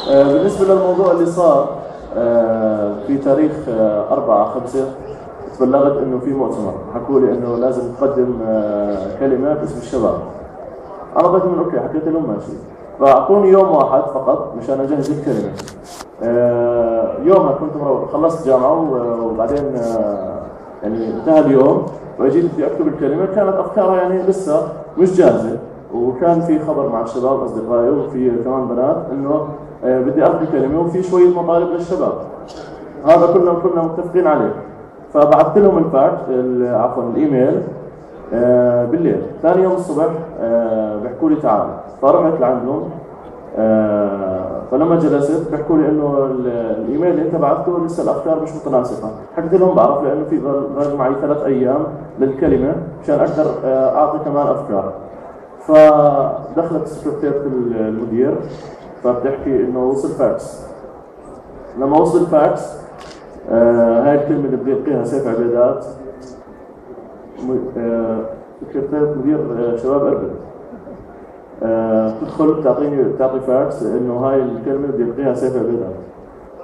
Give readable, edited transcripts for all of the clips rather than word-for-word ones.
بالنسبة للموضوع اللي صار في تاريخ 4/5 تبلغت انه في مؤتمر، حكوا لي انه لازم تقدم كلمة باسم الشباب. انا ضيت من اوكي، حكيت لهم ماشي، فاعطوني يوم واحد فقط مشان اجهز الكلمة. يومها كنت خلصت جامعة وبعدين يعني انتهى اليوم واجيت بدي اكتب الكلمة، كانت افكارها يعني لسه مش جاهزة، وكان في خبر مع الشباب اصدقائي وفي كمان بنات انه بدي اخذ كلمة وفي شوية مطالب للشباب. هذا كنا متفقين عليه. فبعثت لهم عفوا الايميل بالليل. ثاني يوم الصبح بيحكوا لي تعال، فرحت لعندهم. فلما جلست بيحكوا لي انه الايميل اللي انت بعثته لسه الافكار مش متناسقه. حكيت لهم بعرف لانه في ظل معي 3 ايام للكلمه مشان اقدر اعطي كمان افكار. فدخلت سكرتيرة المدير فبتحكي انه وصل فاكس. لما وصل فاكس هاي الكلمه اللي بدي القيها سيف عبيدات، سكرتيرة مدير شباب اربد، تدخل تعطي فاكس انه هاي الكلمه بدي القيها سيف عبيدات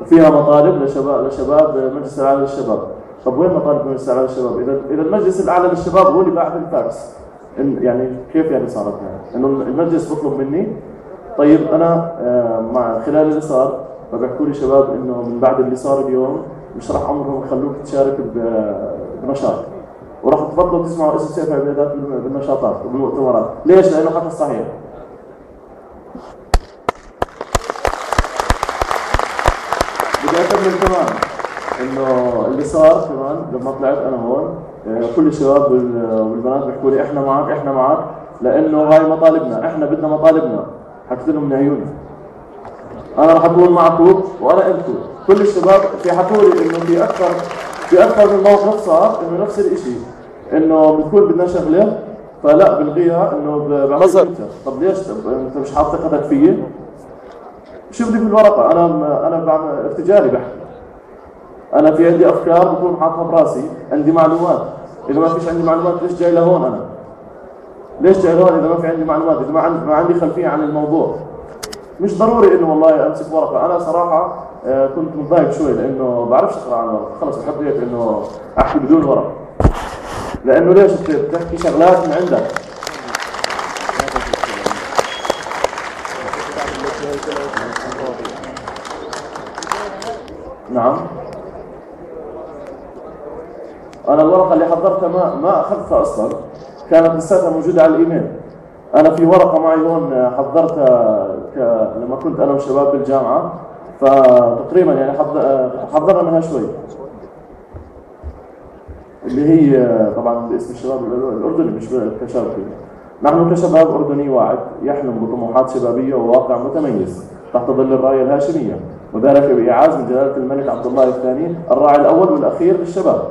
وفيها مطالب لشباب مجلس الاعلى للشباب. طب وين مطالب مجلس الاعلى للشباب؟ اذا المجلس الاعلى للشباب هو اللي باعث الفاكس، يعني كيف يعني صارت يعني؟ انه المجلس بيطلب مني. طيب انا مع خلال اللي صار فبيحكوا لي شباب انه من بعد اللي صار اليوم مش راح عمرهم يخلوك تشارك بنشاط، وراح تبطلوا تسمعوا اسم سيف عبيدات بالنشاطات وبالمؤتمرات. ليش؟ لانه حكى الصحيح. بدي اكمل كمان انه اللي صار كمان لما طلعت انا هون، كل الشباب والبنات بيحكوا لي احنا معك احنا معك، لانه هاي مطالبنا، احنا بدنا مطالبنا. حكيت لهم من عيوني انا راح اكون معكم وانا انتم. كل الشباب حكوا لي انه في اكثر من موقف صار انه نفس الشيء، انه بتقول بدنا شغله فلا بلغيها انه بعمل انت. طب ليش؟ انت مش حاط ثقتك فيي؟ شو بدي بالورقه؟ انا بعمل ارتجالي بحكي. انا في عندي افكار بكون حاطها براسي، عندي معلومات. اذا ما فيش عندي معلومات ليش جاي لهون انا؟ ليش جاي لهون اذا ما في عندي معلومات؟ اذا ما عندي خلفيه عن الموضوع. مش ضروري انه والله امسك ورقه. انا صراحه كنت متضايق شوي لانه بعرفش اقرا عن ورقه، خلص بحب هيك انه احكي بدون ورقه. لانه ليش بتحكي شغلات من عندك؟ نعم. انا الورقه اللي حضرتها ما اخذتها اصلا، كانت لساتها موجوده على الايميل. انا في ورقه معي هون حضرتها لما كنت انا وشباب بالجامعه، فتقريبا يعني حضرنا منها شوي، اللي هي طبعا باسم الشباب الاردني مش كشباب. نحن كشباب اردني واعد يحلم بطموحات شبابيه وواقع متميز تحت ظل الرايه الهاشميه، وذلك باعاز من جلاله الملك عبد الله الثاني الراعي الاول والاخير للشباب.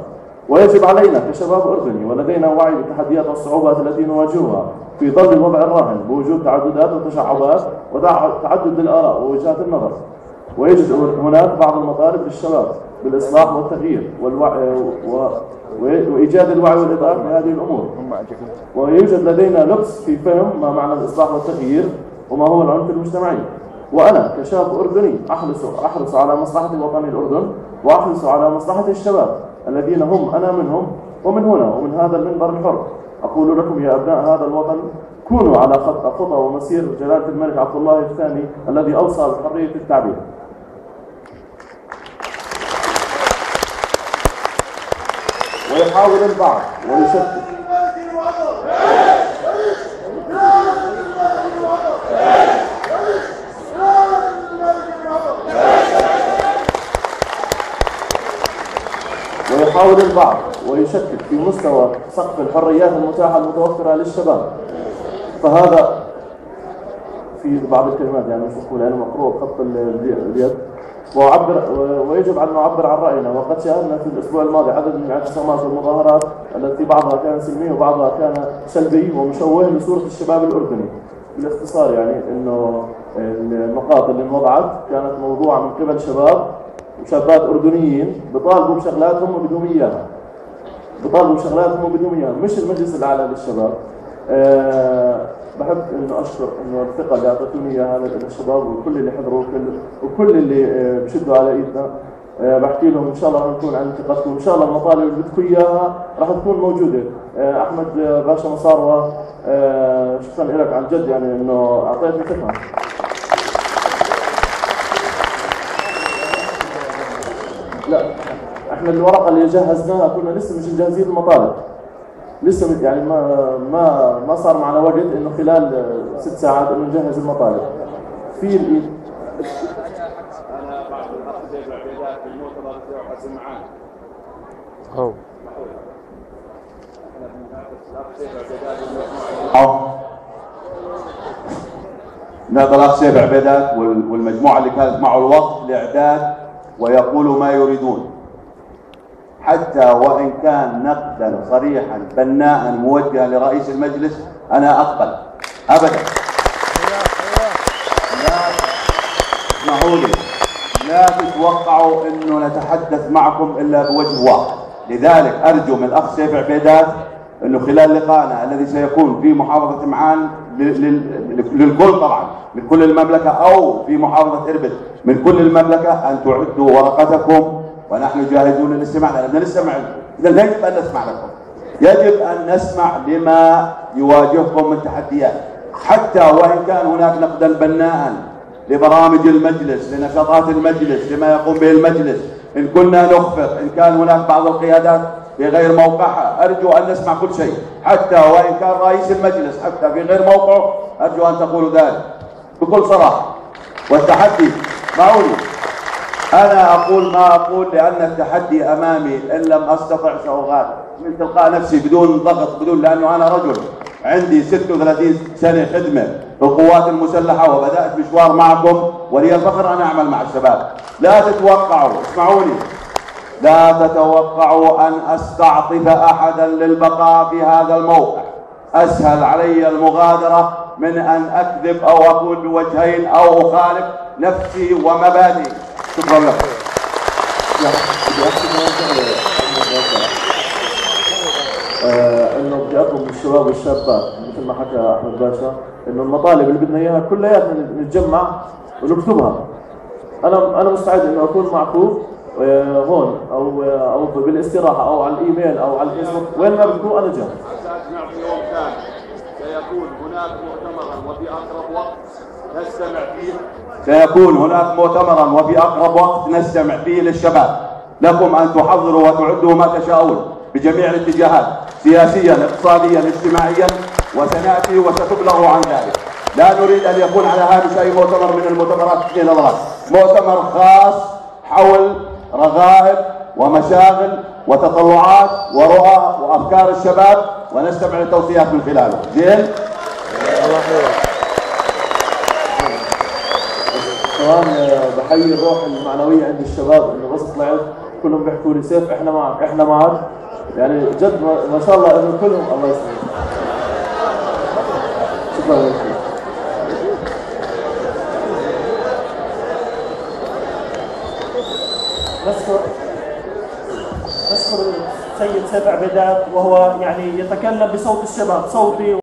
ويجب علينا كشباب أردني ولدينا وعي بالتحديات والصعوبات التي نواجهها في ظل الوضع الراهن بوجود تعددات وتشعبات وتعدد الآراء ووجهات النظر. ويوجد هناك بعض المطالب للشباب بالإصلاح والتغيير وإيجاد الوعي والإدراك لهذه الأمور. ويوجد لدينا لبس في فهم ما معنى الإصلاح والتغيير وما هو العنف المجتمعي. وأنا كشاب أردني أحرص على مصلحة الوطن الأردن، وأحرص على مصلحة الشباب الذين هم أنا منهم. ومن هنا ومن هذا المنبر الحر أقول لكم يا أبناء هذا الوطن، كونوا على خطى ومسير جلالة الملك عبد الله الثاني الذي أوصى بحرية التعبير. ويحاول البعض ويشتت في مستوى سقف الحريات المتاحة المتوفرة للشباب. فهذا في بعض الكلمات يعني مش مقبول، يعني مقروء بخط اليد. ويجب أن نعبر عن رأينا. وقد شاهدنا في الأسبوع الماضي عدد من الاعتصامات والمظاهرات التي بعضها كان سلمي وبعضها كان سلبي ومشوه لصورة الشباب الأردني. بالاختصار يعني إنه النقاط اللي انوضعت كانت موضوعة من قبل شباب وشابات أردنيين بيطالبوا بشغلاتهم وبدهم إياها. بطالبوا بشغلات هم بدهم اياها، مش المجلس الاعلى للشباب. بحب انه اشكر انه الثقه اللي اعطيتوني اياها للشباب وكل اللي حضروا وكل اللي بشدوا على ايدنا. بحكي لهم ان شاء الله نكون عند ثقتكم، ان شاء الله المطالب اللي بدكم اياها راح تكون موجوده. احمد باشا مصاروه، شكرا لك عن جد، يعني انه اعطيتني ثقه. لا احنا الورقه اللي جهزناها كنا لسه مش مجهزين المطالب، لسه يعني ما صار معنا وقت انه خلال 6 ساعات انه نجهز المطالب. في انا بعد الاخ زيد العبيدات في المؤتمر في حسن معان. نادى الاخ سيف عبيدات والمجموعه اللي كانت معه الوقت لاعداد ويقولوا ما يريدون، حتى وان كان نقدا صريحا بناء موجها لرئيس المجلس انا اقبل ابدا. اسمحوا لي، لا تتوقعوا انه نتحدث معكم الا بوجه واحد. لذلك ارجو من الاخ سيف عبيدات انه خلال لقائنا الذي سيكون في محافظه معان للكل طبعا من كل المملكه او في محافظه اربد من كل المملكه ان تعدوا ورقتكم ونحن جاهزون للاستماع، لان بدنا نستمع. اذا يجب ان نسمع لكم، يجب ان نسمع لما يواجهكم من تحديات، حتى وان كان هناك نقدا بناء لبرامج المجلس، لنشاطات المجلس، لما يقوم به المجلس. ان كنا نخفق، ان كان هناك بعض القيادات في غير موقعها، ارجو ان نسمع كل شيء، حتى وان كان رئيس المجلس حتى في غير موقعه، ارجو ان تقولوا ذلك بكل صراحه. والتحدي معوني، انا اقول ما اقول لان التحدي امامي، ان لم استطع ساغادر من تلقاء نفسي بدون ضغط، بدون، لانه انا رجل عندي 36 سنه خدمه في القوات المسلحه وبدات مشوار معكم، ولي الفخر ان اعمل مع الشباب. لا تتوقعوا، اسمعوني، لا تتوقعوا ان استعطف احدا للبقاء في هذا الموقع. اسهل علي المغادره من ان اكذب او اقول بوجهين او اخالف نفسي ومبادئي. شكرا لكم. انه بدي اطلب من الشباب والشابات مثل ما حكى احمد باشا، انه المطالب اللي بدنا اياها كلياتنا نتجمع ونكتبها. انا مستعد انه اكون معكم هون او بالاستراحه او على الايميل او على الفيسبوك، وين ما بدكم انا جاهز. سأجمع في يوم ثاني سيكون هناك مؤتمرا وفي اقرب وقت نستمع فيه. سيكون هناك مؤتمرا وفي اقرب وقت نستمع فيه للشباب، لكم ان تحضروا وتعدوا ما تشاءون بجميع الاتجاهات، سياسيا، اقتصاديا، اجتماعيا، وسناتي وستبلغوا عن ذلك. لا نريد ان يكون على هامش اي مؤتمر من المؤتمرات في نظرات، مؤتمر خاص حول رغائب ومشاغل وتطلعات ورؤى وافكار الشباب، ونستمع للتوصيات من خلاله. زين؟ الله خير. كمان بحيي الروح المعنويه عند الشباب، انه بس طلعت كلهم بيحكوا لي سيف احنا معك احنا معك، يعني جد ما شاء الله انه كلهم الله يسلمك. شكرا لك. نشكر السيد سيف عبيدات، وهو يعني يتكلم بصوت الشباب، صوتي